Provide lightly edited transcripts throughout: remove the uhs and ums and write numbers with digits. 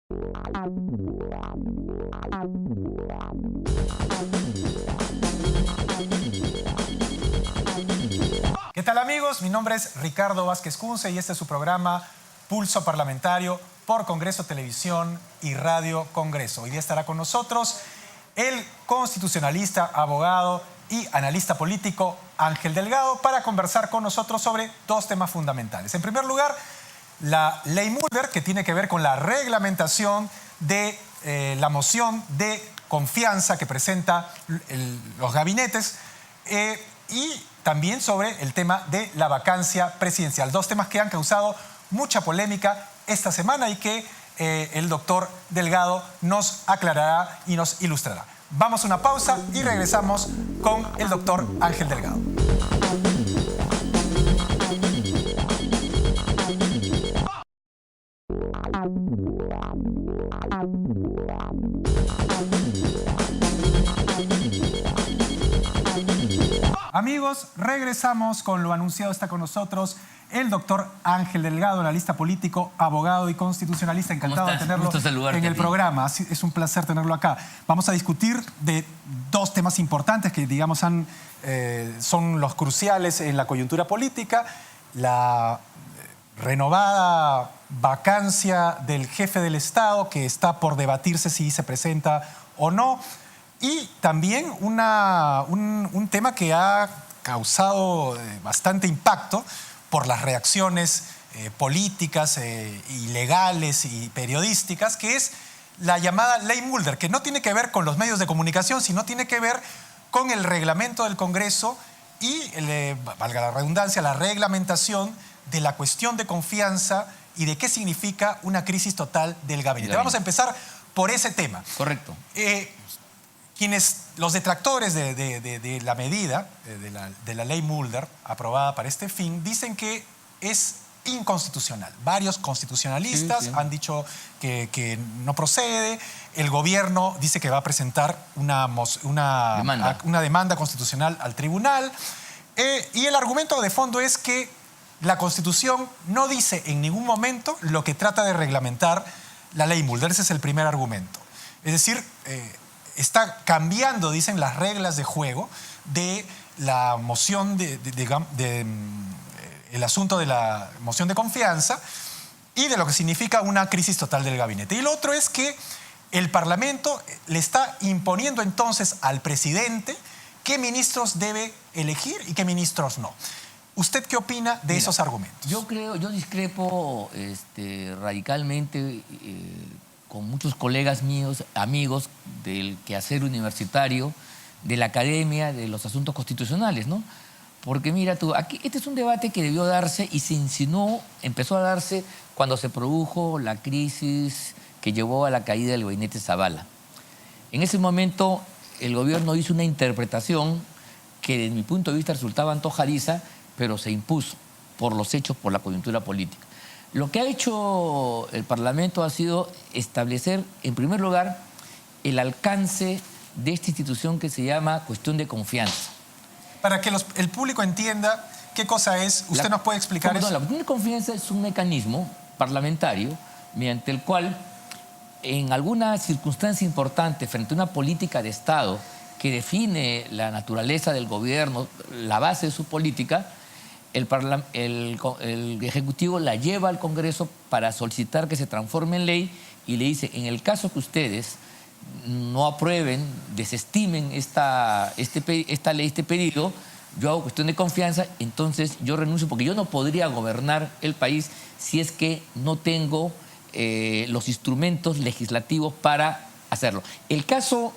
¿Qué tal, amigos? Mi nombre es Ricardo Vázquez Kunze y este es su programa Pulso Parlamentario por Congreso Televisión y Radio Congreso. Hoy día estará con nosotros el constitucionalista, abogado y analista político Ángel Delgado para conversar con nosotros sobre dos temas fundamentales. En primer lugar, la ley Mulder, que tiene que ver con la reglamentación de la moción de confianza que presenta los gabinetes y también sobre el tema de la vacancia presidencial. Dos temas que han causado mucha polémica esta semana y que el doctor Delgado nos aclarará y nos ilustrará. Vamos a una pausa y regresamos con el doctor Ángel Delgado. Amigos, regresamos con lo anunciado. Está con nosotros el doctor Ángel Delgado, analista político, abogado y constitucionalista. Encantado de tenerlo en el programa. Es un placer tenerlo acá. Vamos a discutir de dos temas importantes que, digamos, son los cruciales en la coyuntura política. La renovada vacancia del jefe del Estado, que está por debatirse si se presenta o no. Y también un tema que ha causado bastante impacto por las reacciones políticas y legales y periodísticas, que es la llamada ley Mulder, que no tiene que ver con los medios de comunicación, sino tiene que ver con el reglamento del Congreso y, valga la redundancia, la reglamentación de la cuestión de confianza y de qué significa una crisis total del gabinete. Vamos a empezar por ese tema. Correcto. Los detractores de la medida, de la ley Mulder, aprobada para este fin, dicen que es inconstitucional. Varios constitucionalistas han dicho que no procede. El gobierno dice que va a presentar una demanda constitucional al tribunal. Y el argumento de fondo es que la Constitución no dice en ningún momento lo que trata de reglamentar la ley Mulder. Ese es el primer argumento. Es decir, está cambiando, dicen, las reglas de juego de la moción el asunto de la moción de confianza y de lo que significa una crisis total del gabinete. Y lo otro es que el Parlamento le está imponiendo entonces al presidente qué ministros debe elegir y qué ministros no. ¿Usted qué opina de esos argumentos? Yo discrepo radicalmente con muchos colegas míos, amigos del quehacer universitario, de la academia, de los asuntos constitucionales, ¿no? Porque mira tú, aquí este es un debate que debió darse y se insinuó, empezó a darse cuando se produjo la crisis que llevó a la caída del gabinete Zavala. En ese momento el gobierno hizo una interpretación que desde mi punto de vista resultaba antojadiza, pero se impuso por los hechos, por la coyuntura política. Lo que ha hecho el Parlamento ha sido establecer, en primer lugar, el alcance de esta institución que se llama cuestión de confianza. Para que el público entienda qué cosa es, ¿usted nos puede explicar eso? La cuestión de confianza es un mecanismo parlamentario mediante el cual, en alguna circunstancia importante frente a una política de Estado que define la naturaleza del gobierno, la base de su política, el Ejecutivo la lleva al Congreso para solicitar que se transforme en ley y le dice, en el caso que ustedes no aprueben, desestimen esta ley, este pedido, yo hago cuestión de confianza, entonces yo renuncio porque yo no podría gobernar el país si es que no tengo los instrumentos legislativos para hacerlo. El caso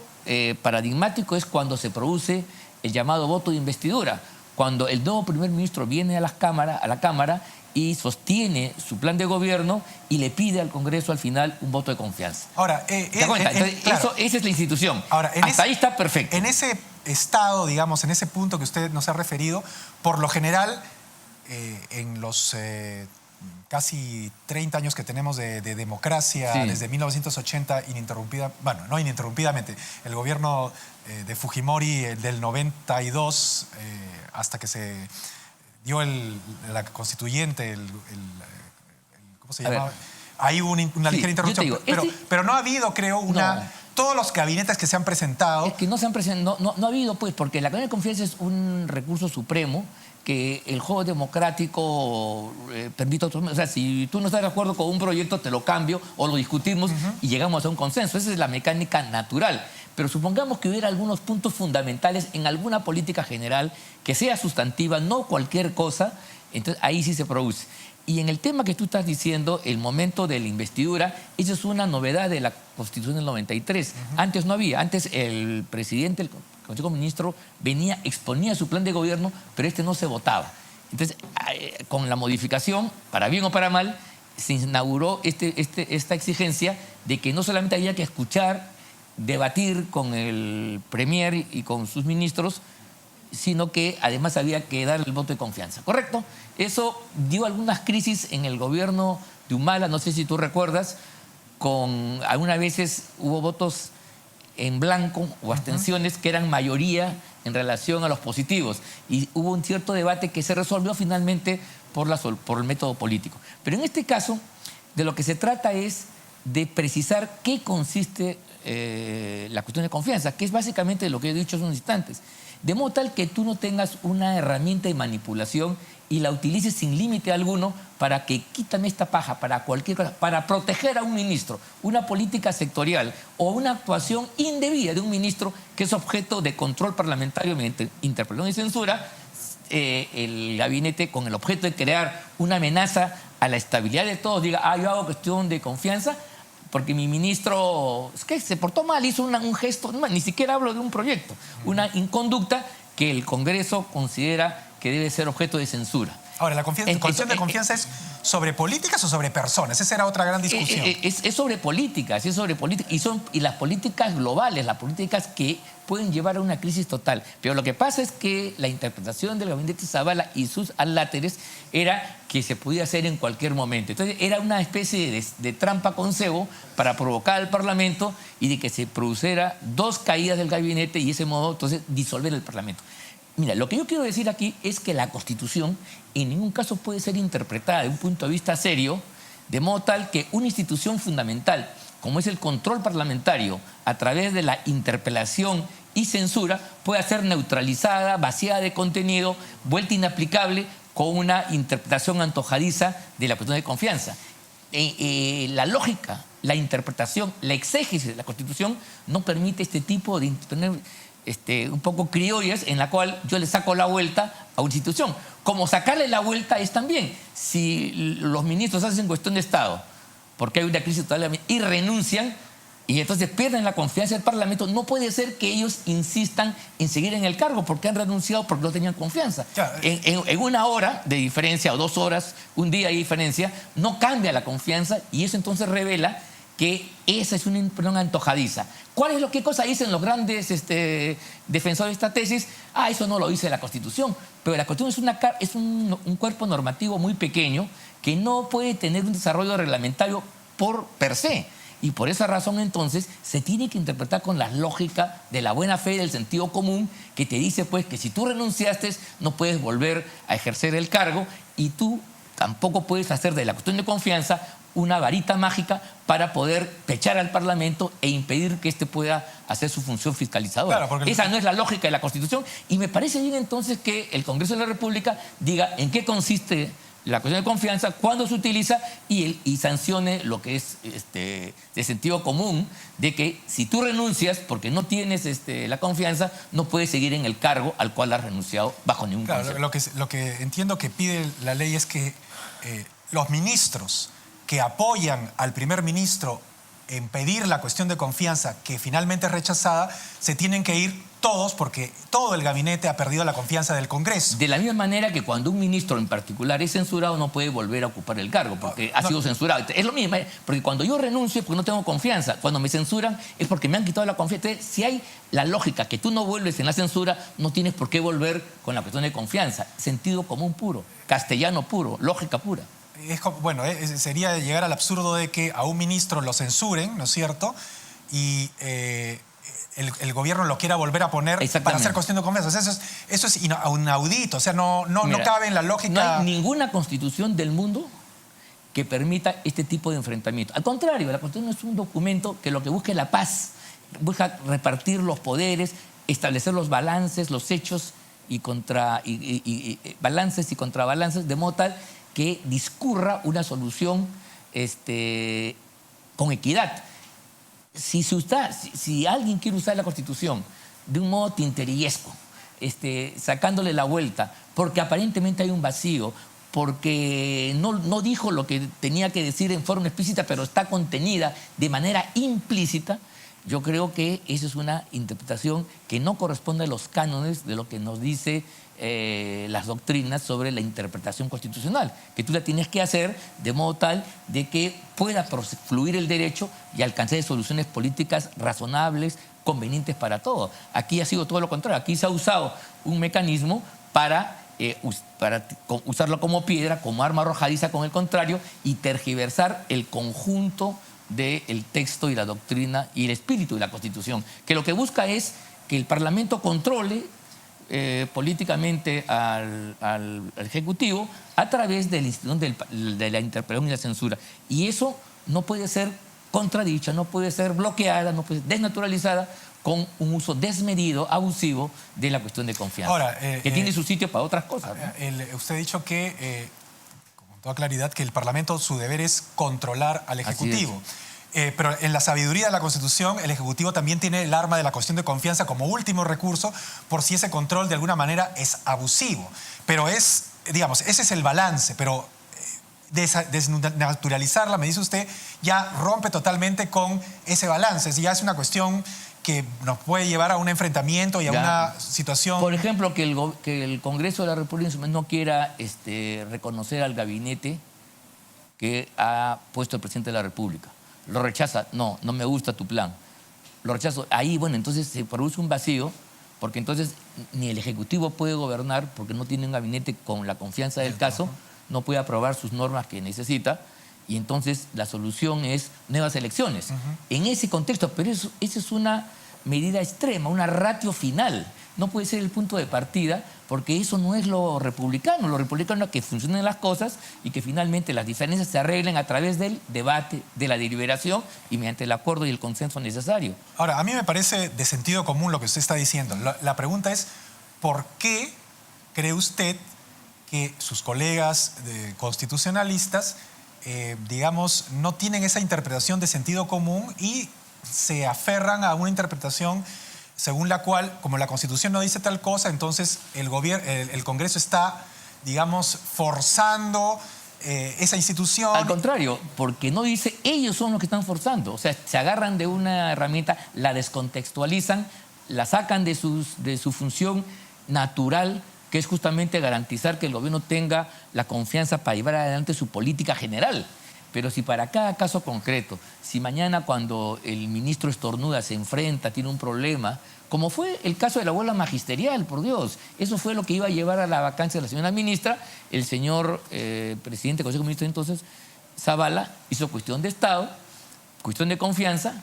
paradigmático es cuando se produce el llamado voto de investidura, cuando el nuevo primer ministro viene a la Cámara y sostiene su plan de gobierno y le pide al Congreso al final un voto de confianza. Ahora, ¿te das cuenta? Entonces, claro, esa es la institución. Ahora, hasta ahí está perfecto. En ese estado, digamos, en ese punto que usted nos ha referido, por lo general, en los casi 30 años que tenemos de democracia, desde 1980, no ininterrumpidamente, el gobierno de Fujimori del 92 hasta que se dio la constituyente, ¿cómo se llama? Ahí hubo una ligera interrupción. Digo, pero no ha habido, creo, una... No. Todos los gabinetes que se han presentado... Es que no se han presentado, no ha habido, pues, porque la cadena de confianza es un recurso supremo que el juego democrático permite otros. O sea, si tú no estás de acuerdo con un proyecto, te lo cambio o lo discutimos y llegamos a un consenso. Esa es la mecánica natural. Pero supongamos que hubiera algunos puntos fundamentales en alguna política general que sea sustantiva, no cualquier cosa, entonces ahí sí se produce. Y en el tema que tú estás diciendo, el momento de la investidura, eso es una novedad de la Constitución del 93. Antes no había. Antes el presidente, el Consejo de Ministros, venía, exponía su plan de gobierno, pero este no se votaba. Entonces, con la modificación, para bien o para mal, se inauguró esta exigencia de que no solamente había que escuchar, debatir con el Premier y con sus ministros, sino que además había que dar el voto de confianza, ¿correcto? Eso dio algunas crisis en el gobierno de Humala, no sé si tú recuerdas, algunas veces hubo votos en blanco o abstenciones que eran mayoría en relación a los positivos y hubo un cierto debate que se resolvió finalmente por el método político. Pero en este caso, de lo que se trata es de precisar qué consiste la cuestión de confianza, que es básicamente lo que he dicho hace unos instantes. De modo tal que tú no tengas una herramienta de manipulación y la utilices sin límite alguno para que quítame esta paja, para cualquier cosa, para proteger a un ministro, una política sectorial o una actuación indebida de un ministro que es objeto de control parlamentario mediante interpelación y censura, el gabinete con el objeto de crear una amenaza a la estabilidad de todos, diga, yo hago cuestión de confianza, porque mi ministro es que se portó mal, hizo un gesto, ni siquiera hablo de un proyecto, una inconducta que el Congreso considera que debe ser objeto de censura. Ahora, ¿la cuestión de confianza es sobre políticas o sobre personas? Esa era otra gran discusión. Es sobre políticas, y las políticas globales, las políticas que pueden llevar a una crisis total. Pero lo que pasa es que la interpretación del gabinete Zabala y sus aláteres era que se podía hacer en cualquier momento. Entonces era una especie de trampa con cebo para provocar al Parlamento y de que se produciera dos caídas del gabinete y de ese modo entonces disolver el Parlamento. Mira, lo que yo quiero decir aquí es que la Constitución en ningún caso puede ser interpretada de un punto de vista serio, de modo tal que una institución fundamental, como es el control parlamentario, a través de la interpelación y censura, pueda ser neutralizada, vaciada de contenido, vuelta inaplicable con una interpretación antojadiza de la cuestión de confianza. La lógica, la interpretación, la exégesis de la Constitución no permite este tipo de un poco criollas en la cual yo le saco la vuelta a una institución. Como sacarle la vuelta es también, si los ministros hacen cuestión de Estado, porque hay una crisis total y renuncian, y entonces pierden la confianza del Parlamento, no puede ser que ellos insistan en seguir en el cargo porque han renunciado porque no tenían confianza. En una hora de diferencia o 2 horas, un día de diferencia, no cambia la confianza y eso entonces revela que esa es una impresión antojadiza. ¿Qué cosa dicen los grandes defensores de esta tesis? Eso no lo dice la Constitución. Pero la Constitución es un cuerpo normativo muy pequeño que no puede tener un desarrollo reglamentario per se. Y por esa razón, entonces, se tiene que interpretar con la lógica de la buena fe, del sentido común, que te dice, pues, que si tú renunciaste, no puedes volver a ejercer el cargo y tú tampoco puedes hacer de la cuestión de confianza una varita mágica para poder pechar al Parlamento e impedir que éste pueda hacer su función fiscalizadora. Claro, esa no es la lógica de la Constitución y me parece bien entonces que el Congreso de la República diga en qué consiste la cuestión de confianza, cuándo se utiliza y sancione lo que es de sentido común de que si tú renuncias porque no tienes la confianza, no puedes seguir en el cargo al cual has renunciado bajo ningún concepto. Lo que entiendo que pide la ley es que los ministros que apoyan al primer ministro en pedir la cuestión de confianza que finalmente es rechazada, se tienen que ir todos porque todo el gabinete ha perdido la confianza del Congreso. De la misma manera que cuando un ministro en particular es censurado no puede volver a ocupar el cargo porque ha sido censurado. Es lo mismo, porque cuando yo renuncio es porque no tengo confianza, cuando me censuran es porque me han quitado la confianza. Entonces, si hay la lógica que tú no vuelves en la censura, no tienes por qué volver con la cuestión de confianza. Sentido común puro, castellano puro, lógica pura. Sería llegar al absurdo de que a un ministro lo censuren, ¿no es cierto? Y el gobierno lo quiera volver a poner para hacer cuestión de confianza. O sea, eso es inaudito, o sea, no cabe en la lógica. No hay ninguna constitución del mundo que permita este tipo de enfrentamiento. Al contrario, la Constitución es un documento que lo que busca es la paz, busca repartir los poderes, establecer los balances, los hechos balances y contrabalances, de modo tal que discurra una solución con equidad. Si alguien quiere usar la Constitución de un modo tinterillesco, sacándole la vuelta, porque aparentemente hay un vacío, porque no dijo lo que tenía que decir en forma explícita, pero está contenida de manera implícita, yo creo que esa es una interpretación que no corresponde a los cánones de lo que nos dice las doctrinas sobre la interpretación constitucional, que tú la tienes que hacer de modo tal de que pueda fluir el derecho y alcanzar soluciones políticas razonables, convenientes para todos. Aquí ha sido todo lo contrario. Aquí se ha usado un mecanismo para usarlo como piedra, como arma arrojadiza con el contrario y tergiversar el conjunto del texto y la doctrina y el espíritu de la Constitución, que lo que busca es que el Parlamento controle políticamente al Ejecutivo a través de la institución de la interpretación y la censura. Y eso no puede ser contradicha, no puede ser bloqueada, no puede ser desnaturalizada con un uso desmedido, abusivo de la cuestión de confianza. Ahora, que tiene su sitio para otras cosas, ¿no? Usted ha dicho que, con toda claridad, que el Parlamento, su deber es controlar al Ejecutivo. Pero en la sabiduría de la Constitución, el Ejecutivo también tiene el arma de la cuestión de confianza como último recurso por si ese control de alguna manera es abusivo. Pero digamos, ese es el balance, pero desnaturalizarla, me dice usted, ya rompe totalmente con ese balance. Ya es una cuestión que nos puede llevar a un enfrentamiento y a una situación... Por ejemplo, que el Congreso de la República no quiera reconocer al gabinete que ha puesto el presidente de la República. Lo rechaza, no me gusta tu plan. Lo rechazo. Ahí, bueno, entonces se produce un vacío, porque entonces ni el Ejecutivo puede gobernar, porque no tiene un gabinete con la confianza del caso, no puede aprobar sus normas que necesita, y entonces la solución es nuevas elecciones. En ese contexto, pero esa es una medida extrema, una ratio final. No puede ser el punto de partida, porque eso no es lo republicano. Lo republicano es que funcionen las cosas y que finalmente las diferencias se arreglen a través del debate, de la deliberación y mediante el acuerdo y el consenso necesario. Ahora, a mí me parece de sentido común lo que usted está diciendo. La pregunta es, ¿por qué cree usted que sus colegas constitucionalistas, digamos, no tienen esa interpretación de sentido común y se aferran a una interpretación según la cual, como la Constitución no dice tal cosa, entonces el Congreso está, digamos, forzando esa institución? Al contrario, porque no dice, ellos son los que están forzando. O sea, se agarran de una herramienta, la descontextualizan, la sacan de su función natural, que es justamente garantizar que el gobierno tenga la confianza para llevar adelante su política general. Pero si para cada caso concreto, si mañana cuando el ministro estornuda se enfrenta, tiene un problema, como fue el caso de la bola magisterial, por Dios, eso fue lo que iba a llevar a la vacancia de la señora ministra, el señor presidente del Consejo de Ministros entonces, Zavala, hizo cuestión de Estado, cuestión de confianza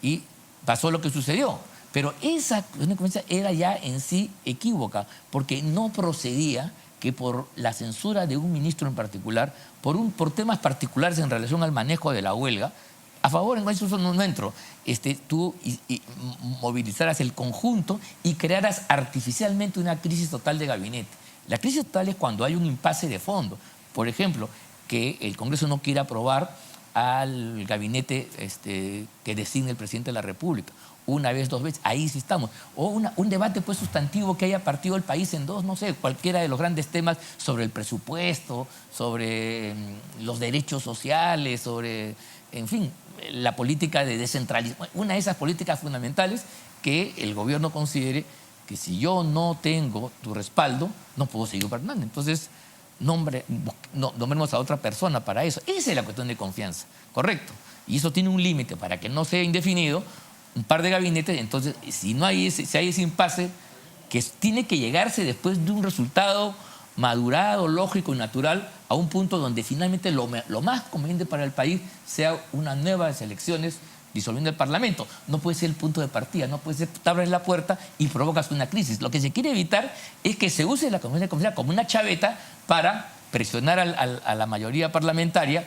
y pasó lo que sucedió. Pero esa cuestión de confianza era ya en sí equívoca, porque no procedía que por la censura de un ministro en particular, por temas particulares en relación al manejo de la huelga, a favor, en eso no entro, tú movilizaras el conjunto y crearas artificialmente una crisis total de gabinete. La crisis total es cuando hay un impasse de fondo. Por ejemplo, que el Congreso no quiera aprobar al gabinete que designe el presidente de la República. Una vez, dos veces, ahí sí estamos. O un debate pues sustantivo que haya partido el país en dos, no sé, cualquiera de los grandes temas sobre el presupuesto, sobre los derechos sociales, sobre, en fin, la política de descentralización. Una de esas políticas fundamentales que el gobierno considere que si yo no tengo tu respaldo, no puedo seguir gobernando. Entonces, nombremos a otra persona para eso. Esa es la cuestión de confianza, correcto. Y eso tiene un límite para que no sea indefinido, un par de gabinetes. Entonces, si hay ese impasse, que tiene que llegarse después de un resultado madurado, lógico y natural, a un punto donde finalmente lo más conveniente para el país sea unas nuevas elecciones disolviendo el Parlamento. No puede ser el punto de partida, no puede ser, te abres la puerta y provocas una crisis. Lo que se quiere evitar es que se use la Convención de Confianza como una chaveta para presionar a la mayoría parlamentaria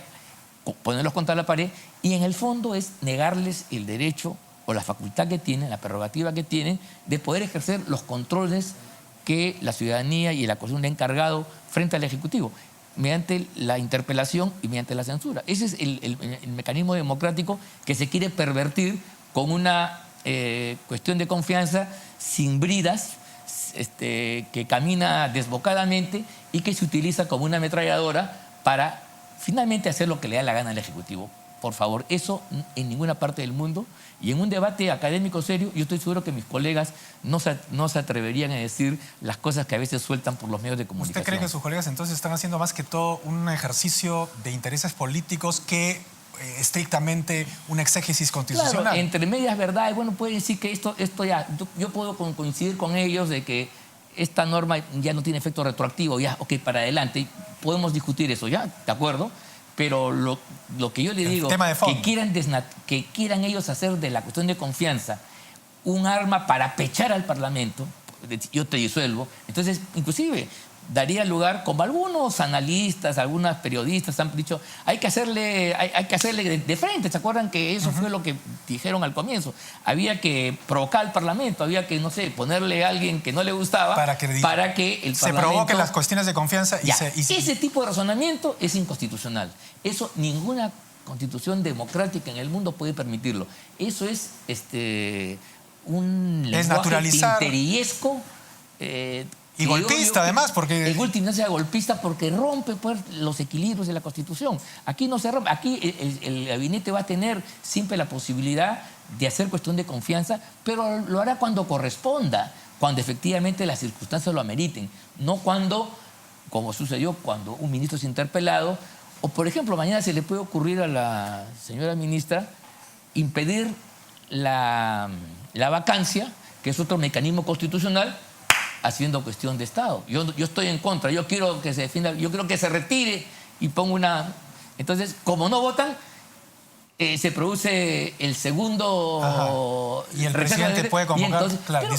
ponerlos contra la pared, y en el fondo es negarles el derecho o la facultad que tienen, la prerrogativa que tienen de poder ejercer los controles que la ciudadanía y la Constitución le han encargado frente al Ejecutivo, mediante la interpelación y mediante la censura. Ese es el mecanismo democrático que se quiere pervertir con una cuestión de confianza sin bridas, que camina desbocadamente y que se utiliza como una ametralladora para finalmente hacer lo que le da la gana al Ejecutivo. Por favor, eso en ninguna parte del mundo. Y en un debate académico serio, yo estoy seguro que mis colegas no se atreverían a decir las cosas que a veces sueltan por los medios de comunicación. ¿Usted cree que sus colegas entonces están haciendo más que todo un ejercicio de intereses políticos que estrictamente un exégesis constitucional? Claro, entre medias verdades, bueno, pueden decir que esto ya, yo puedo coincidir con ellos de que esta norma ya no tiene efecto retroactivo, ya, ok, para adelante, podemos discutir eso, ya, de acuerdo. Pero lo que yo le digo, que quieran ellos hacer de la cuestión de confianza un arma para pechar al Parlamento, yo te disuelvo, entonces inclusive daría lugar, como algunos analistas, algunos periodistas han dicho, hay que hacerle de frente. ¿Se acuerdan que eso fue lo que dijeron al comienzo? Había que provocar al Parlamento, había que, no sé, ponerle a alguien que no le gustaba para que el Parlamento se provoquen las cuestiones de confianza. Ese tipo de razonamiento es inconstitucional. Eso ninguna constitución democrática en el mundo puede permitirlo. Eso es un lenguaje pinterillesco, y golpista, además, porque... En última instancia golpista porque rompe pues, los equilibrios de la Constitución. Aquí no se rompe. Aquí el gabinete va a tener siempre la posibilidad de hacer cuestión de confianza, pero lo hará cuando corresponda, cuando efectivamente las circunstancias lo ameriten. No cuando, como sucedió, cuando un ministro es interpelado, o por ejemplo, mañana se le puede ocurrir a la señora ministra impedir la vacancia, que es otro mecanismo constitucional, haciendo cuestión de Estado. Yo estoy en contra, yo quiero que se defienda, yo quiero que se retire y ponga una... Entonces, como no votan, se produce el segundo... Ajá. Y el presidente puede convocar... Entonces, claro,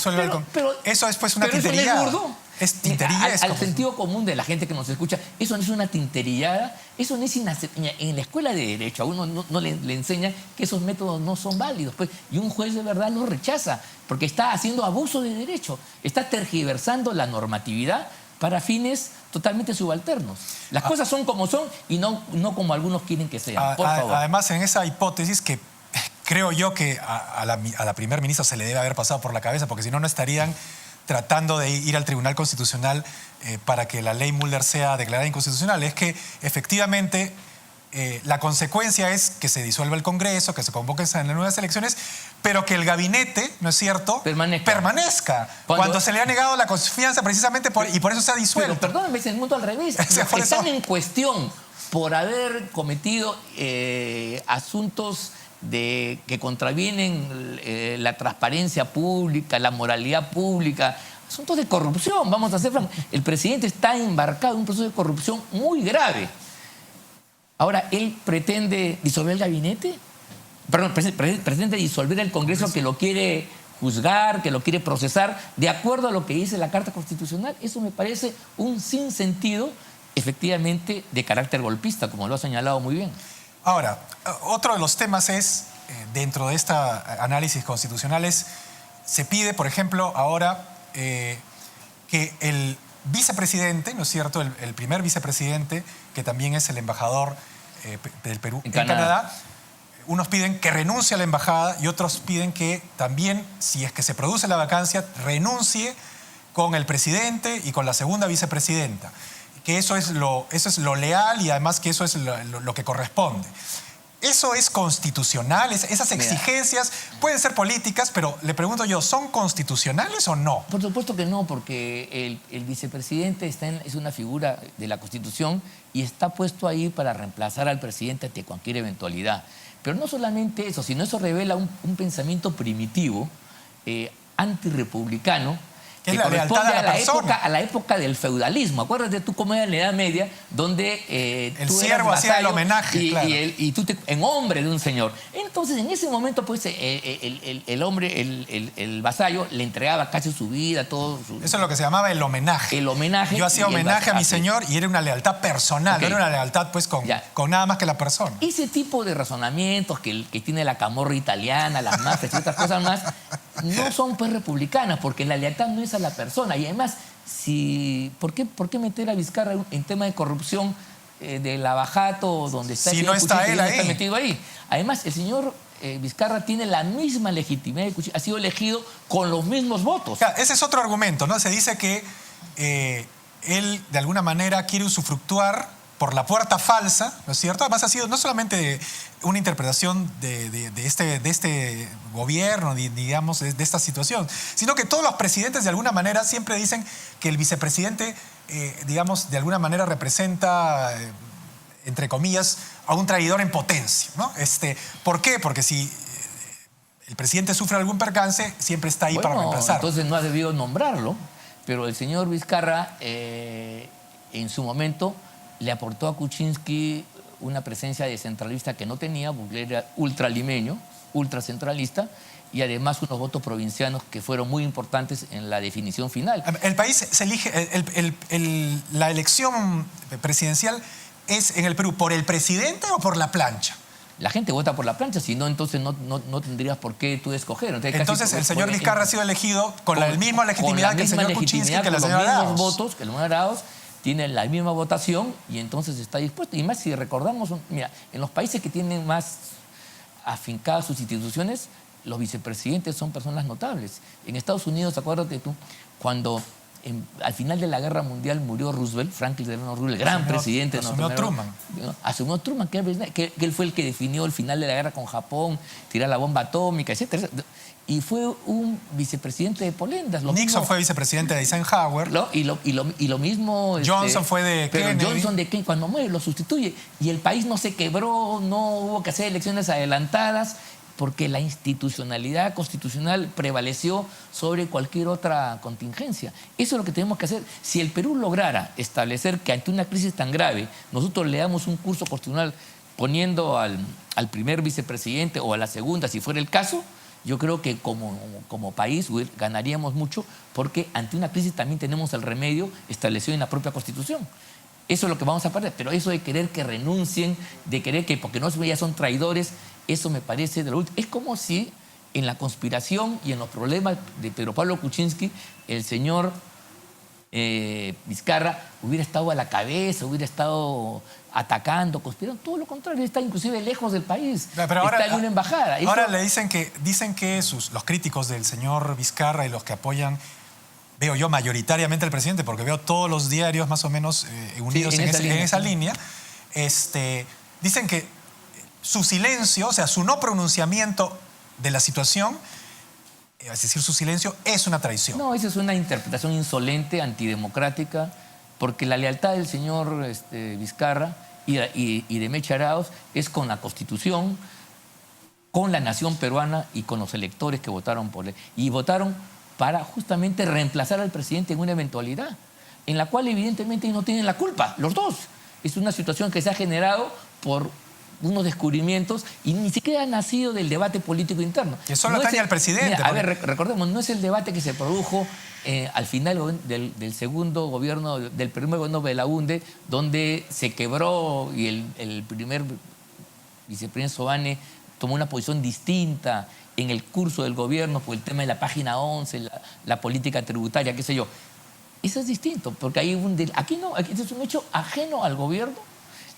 eso es pues una tinterillada. Eso es burdo. Es tinterillesco. Al sentido común de la gente que nos escucha, eso no es una tinterillada, eso no es inaceptable. En la escuela de Derecho a uno no le enseñan que esos métodos no son válidos. Pues, y un juez de verdad los rechaza, porque está haciendo abuso de derecho, está tergiversando la normatividad para fines totalmente subalternos. Las cosas son como son y no como algunos quieren que sean. Por favor. Además, en esa hipótesis que creo yo que a la primer ministra se le debe haber pasado por la cabeza, porque si no, no estarían tratando de ir al Tribunal Constitucional para que la ley Mulder sea declarada inconstitucional. Es que efectivamente la consecuencia es que se disuelva el Congreso, que se convoquen las nuevas elecciones, pero que el gabinete, ¿no es cierto?, permanezca. Cuando se le ha negado la confianza precisamente y por eso se ha disuelto. Pero perdóname, es el mundo al revés. Están en cuestión por haber cometido asuntos que contravienen la transparencia pública, la moralidad pública, asuntos de corrupción, vamos a ser francos. El presidente está embarcado en un proceso de corrupción muy grave. Ahora, ¿él pretende disolver el gabinete? Perdón, pretende disolver el Congreso que lo quiere juzgar, que lo quiere procesar, de acuerdo a lo que dice la Carta Constitucional. Eso me parece un sinsentido, efectivamente, de carácter golpista, como lo ha señalado muy bien. Ahora, otro de los temas es, dentro de este análisis constitucional, se pide, por ejemplo, ahora que el vicepresidente, ¿no es cierto?, el primer vicepresidente, que también es el embajador del Perú en Canadá, unos piden que renuncie a la embajada y otros piden que también, si es que se produce la vacancia, renuncie con el presidente y con la segunda vicepresidenta. Que eso es lo leal y además que eso es lo que corresponde. ¿Eso es constitucional? Esas exigencias pueden ser políticas, pero le pregunto yo, ¿son constitucionales o no? Por supuesto que no, porque el vicepresidente es una figura de la Constitución y está puesto ahí para reemplazar al presidente ante cualquier eventualidad. Pero no solamente eso, sino eso revela un pensamiento primitivo, antirrepublicano, Que es la lealtad a la persona. A la época del feudalismo. Acuérdate tú cómo era en la Edad Media, donde el siervo hacía el homenaje, claro. Y tú en hombre de un señor. Entonces, en ese momento, pues, el hombre, el vasallo, le entregaba casi su vida, todo. Eso es lo que se llamaba el homenaje. El homenaje. Yo hacía homenaje a mi señor y era una lealtad personal, okay. No era una lealtad, pues, con nada más que la persona. Ese tipo de razonamientos que tiene la camorra italiana, las mafias y otras cosas más, no son, pues, republicanas, porque la lealtad no es a la persona. Y además, ¿por qué meter a Vizcarra en tema de corrupción de Lavajato, donde está si no está él ahí? Está metido ahí? Además, el señor Vizcarra tiene la misma legitimidad de Kuczynski, ha sido elegido con los mismos votos. Claro, ese es otro argumento, ¿no? Se dice que él, de alguna manera, quiere usufructuar por la puerta falsa, ¿no es cierto? Además ha sido no solamente una interpretación de este gobierno, digamos, de esta situación, sino que todos los presidentes de alguna manera siempre dicen que el vicepresidente, digamos, de alguna manera representa, entre comillas, a un traidor en potencia, ¿no? ¿Por qué? Porque si el presidente sufre algún percance, siempre está ahí para reemplazarlo. Entonces no ha debido nombrarlo, pero el señor Vizcarra, en su momento, le aportó a Kuczynski una presencia descentralista que no tenía, porque era ultralimeño, ultracentralista, y además unos votos provincianos que fueron muy importantes en la definición final. El país se elige, la elección presidencial es en el Perú, ¿por el presidente o por la plancha? La gente vota por la plancha, si no, entonces no tendrías por qué tú escoger. Entonces el señor Vizcarra ha sido elegido con la misma legitimidad que el señor Kuczynski, que la señora Arauz. Con los mismos votos que el señor Arauz. Tiene la misma votación y entonces está dispuesto. Y más si recordamos, mira, en los países que tienen más afincadas sus instituciones, los vicepresidentes son personas notables. En Estados Unidos, acuérdate tú, cuando al final de la Guerra Mundial murió Roosevelt, Franklin Delano Roosevelt, el gran presidente. Asumió Truman. Asumió Truman, que él fue el que definió el final de la guerra con Japón, tirar la bomba atómica, etc. Y fue un vicepresidente de Polendas. Nixon fue vicepresidente de Eisenhower. Y lo mismo... Johnson fue de Kennedy. Pero Johnson de Kennedy, cuando muere, lo sustituye. Y el país no se quebró, no hubo que hacer elecciones adelantadas, porque la institucionalidad constitucional prevaleció sobre cualquier otra contingencia. Eso es lo que tenemos que hacer. Si el Perú lograra establecer que ante una crisis tan grave nosotros le damos un curso constitucional poniendo al primer vicepresidente o a la segunda, si fuera el caso, yo creo que como país ganaríamos mucho, porque ante una crisis también tenemos el remedio establecido en la propia Constitución. Eso es lo que vamos a perder, pero eso de querer que renuncien, de querer que porque no ya son traidores, eso me parece de lo último. Es como si en la conspiración y en los problemas de Pedro Pablo Kuczynski, el señor Vizcarra hubiera estado a la cabeza, hubiera estado atacando, conspirando. Todo lo contrario, está inclusive lejos del país. Pero ahora, está en una embajada. Ahora le dicen que los críticos del señor Vizcarra y los que apoyan, veo yo mayoritariamente al presidente, porque veo todos los diarios más o menos unidos en esa línea, dicen que su silencio, o sea, su no pronunciamiento de la situación, es decir, su silencio es una traición. No, esa es una interpretación insolente, antidemocrática, porque la lealtad del señor Vizcarra y de Mecha Arauz es con la Constitución, con la nación peruana y con los electores que votaron por él. Y votaron para justamente reemplazar al presidente en una eventualidad, en la cual evidentemente no tienen la culpa, los dos. Es una situación que se ha generado por unos descubrimientos y ni siquiera ha nacido del debate político interno. Que solo atañe al presidente. Mira, a ver, recordemos, no es el debate que se produjo al final del segundo gobierno, del primer gobierno de Belaúnde, donde se quebró y el primer vicepresidente Sobane tomó una posición distinta en el curso del gobierno por el tema de la página 11, la política tributaria, qué sé yo. Eso es distinto, porque aquí no, aquí es un hecho ajeno al gobierno.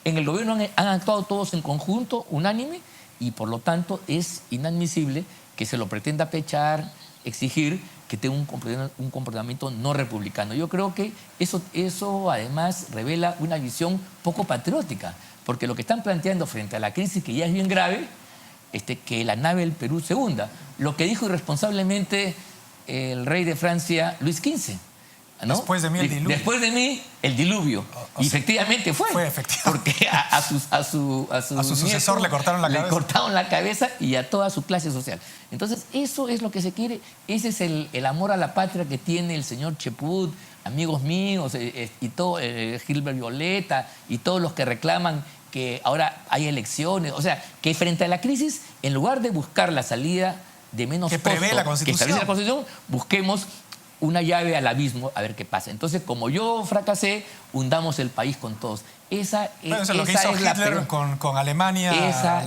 En el gobierno han actuado todos en conjunto, unánime, y por lo tanto es inadmisible que se lo pretenda pechar, exigir que tenga un comportamiento no republicano. Yo creo que eso además revela una visión poco patriótica, porque lo que están planteando frente a la crisis, que ya es bien grave, que la nave del Perú se hunda. Lo que dijo irresponsablemente el rey de Francia, Luis XV. ¿no? Después de mí el diluvio. Después de mí el diluvio. Y efectivamente fue. Fue efectivamente. Porque a su sucesor le cortaron la cabeza. Le cortaron la cabeza y a toda su clase social. Entonces, eso es lo que se quiere. Ese es el amor a la patria que tiene el señor Cheput, amigos míos, y todo, Gilbert Violeta, y todos los que reclaman que ahora hay elecciones. O sea, que frente a la crisis, en lugar de buscar la salida de menos que prevé la Constitución. Que establece la Constitución, busquemos una llave al abismo a ver qué pasa. Entonces, como yo fracasé, hundamos el país con todos. Eso es lo que hizo Hitler con Alemania.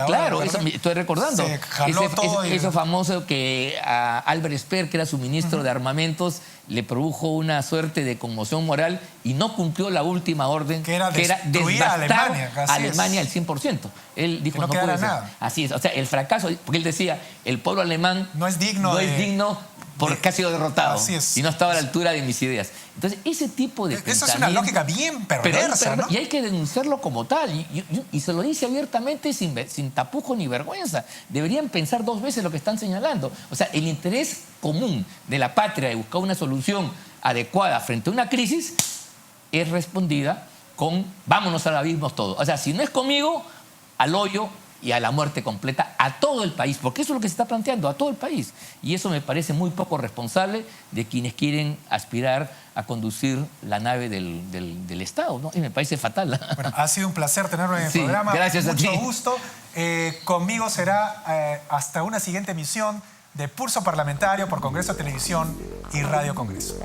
Claro, eso me estoy recordando. Se jaló todo eso famoso que a Albert Speer, que era su ministro de Armamentos, le produjo una suerte de conmoción moral y no cumplió la última orden, que era devastar a Alemania al 100%. Él dijo, no puede ser. Nada. Así es, o sea, el fracaso, porque él decía, el pueblo alemán no es digno porque ha sido derrotado y no estaba a la altura de mis ideas. Entonces, ese tipo de Eso es una lógica bien perversa, ¿no? Y hay que denunciarlo como tal. Y se lo dice abiertamente sin tapujo ni vergüenza. Deberían pensar 2 veces lo que están señalando. O sea, el interés común de la patria de buscar una solución adecuada frente a una crisis es respondida con vámonos al abismo todos. O sea, si no es conmigo, al hoyo y a la muerte completa a todo el país, porque eso es lo que se está planteando, a todo el país. Y eso me parece muy poco responsable de quienes quieren aspirar a conducir la nave del Estado, ¿no? Y me parece fatal. Bueno, ha sido un placer tenerlo en el programa. Gracias a ti. Mucho gusto. Conmigo será hasta una siguiente emisión de Pulso Parlamentario por Congreso Televisión y Radio Congreso.